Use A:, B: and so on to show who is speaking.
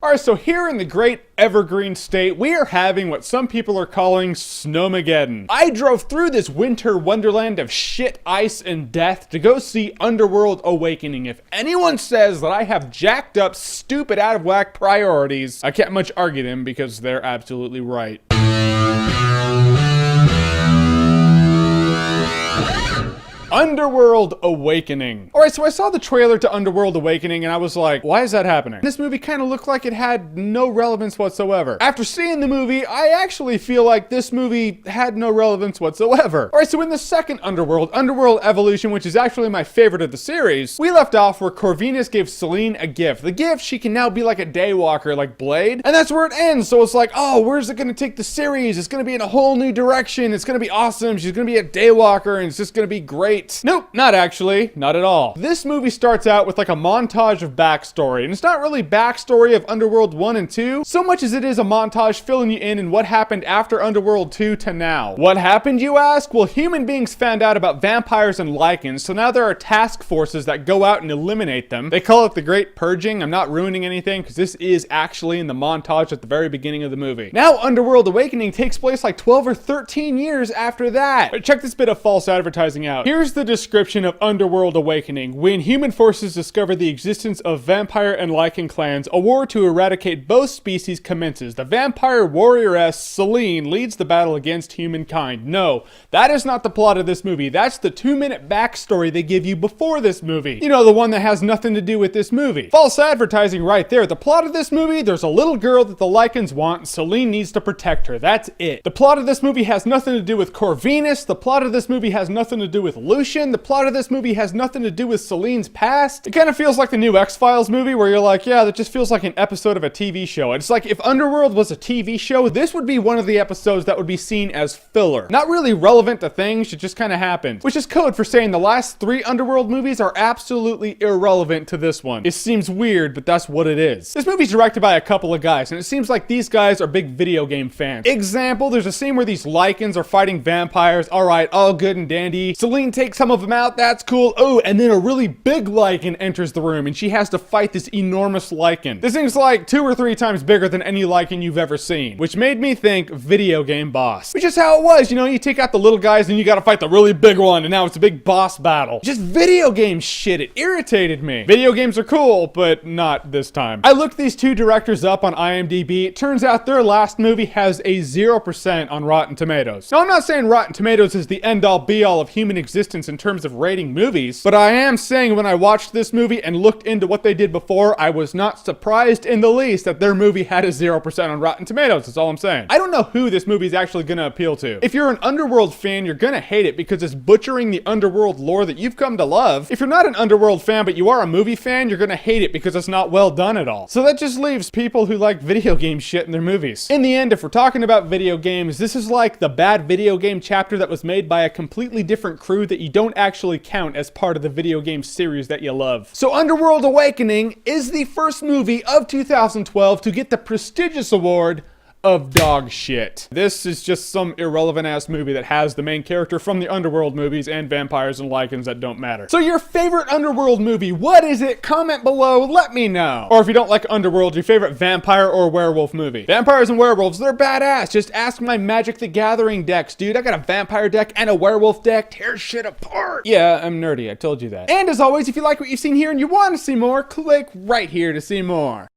A: Alright, so here in the great evergreen state, we are having what some people are calling Snowmageddon. I drove through this winter wonderland of shit, ice, and death to go see Underworld Awakening. If anyone says that I have jacked up, stupid, out of whack priorities, I can't much argue them because they're absolutely right. Underworld Awakening. Alright, so I saw the trailer to Underworld Awakening and I was like, why is that happening? This movie kind of looked like it had no relevance whatsoever. After seeing the movie, I actually feel like this movie had no relevance whatsoever. Alright, so in the second Underworld Evolution, which is actually my favorite of the series, we left off where Corvinus gave Selene a gift. The gift, she can now be like a daywalker, like Blade, and that's where it ends. So it's like, oh, where's it gonna take the series? It's gonna be in a whole new direction. It's gonna be awesome. She's gonna be a daywalker and it's just gonna be great. Nope, not actually, not at all. This movie starts out with like a montage of backstory, and it's not really backstory of Underworld 1 and 2, so much as it is a montage filling you in what happened after Underworld 2 to now. What happened, you ask? Well, human beings found out about vampires and lichens, so now there are task forces that go out and eliminate them. They call it the Great Purging. I'm not ruining anything, because this is actually in the montage at the very beginning of the movie. Now, Underworld Awakening takes place like 12 or 13 years after that. But check this bit of false advertising out. Here's the description of Underworld Awakening. When human forces discover the existence of vampire and lichen clans, a war to eradicate both species commences. The vampire warrioress Selene leads the battle against humankind. No, that is not the plot of this movie. That's the 2-minute backstory they give you before this movie. You know, the one that has nothing to do with this movie. False advertising right there. The plot of this movie, there's a little girl that the lichens want, and Selene needs to protect her. That's it. The plot of this movie has nothing to do with Corvinus. The plot of this movie has nothing to do with Lucian. The plot of this movie has nothing to do with Selene's past. It kind of feels like the new X-Files movie where you're like, yeah, that just feels like an episode of a TV show. It's like if Underworld was a TV show, this would be one of the episodes that would be seen as filler. Not really relevant to things, it just kind of happened. Which is code for saying the last 3 Underworld movies are absolutely irrelevant to this one. It seems weird, but that's what it is. This movie's directed by a couple of guys, and it seems like these guys are big video game fans. Example, there's a scene where these lichens are fighting vampires. Alright, all good and dandy. Selene takes some of them out, that's cool. Oh, and then a really big lichen enters the room and she has to fight this enormous lichen. This thing's like 2 or 3 times bigger than any lichen you've ever seen, which made me think video game boss. Which is how it was, you know, you take out the little guys and you gotta fight the really big one and now it's a big boss battle. Just video game shit, it irritated me. Video games are cool, but not this time. I looked these 2 directors up on IMDb. It turns out their last movie has a 0% on Rotten Tomatoes. Now, I'm not saying Rotten Tomatoes is the end-all be-all of human existence in terms of rating movies, but I am saying when I watched this movie and looked into what they did before, I was not surprised in the least that their movie had a 0% on Rotten Tomatoes. That's all I'm saying. I don't know who this movie is actually gonna appeal to. If you're an Underworld fan, you're gonna hate it because it's butchering the Underworld lore that you've come to love. If you're not an Underworld fan, but you are a movie fan, you're gonna hate it because it's not well done at all. So that just leaves people who like video game shit in their movies. In the end, if we're talking about video games, this is like the bad video game chapter that was made by a completely different crew that you don't actually count as part of the video game series that you love. So Underworld Awakening is the first movie of 2012 to get the prestigious award of dog shit. This is just some irrelevant ass movie that has the main character from the Underworld movies and vampires and lichens that don't matter. So your favorite Underworld movie, what is it? Comment below, let me know. Or if you don't like Underworld, your favorite vampire or werewolf movie. Vampires and werewolves, they're badass. Just ask my Magic the Gathering decks, dude. I got a vampire deck and a werewolf deck. Tear shit apart. Yeah, I'm nerdy, I told you that. And as always, if you like what you've seen here and you want to see more, click right here to see more.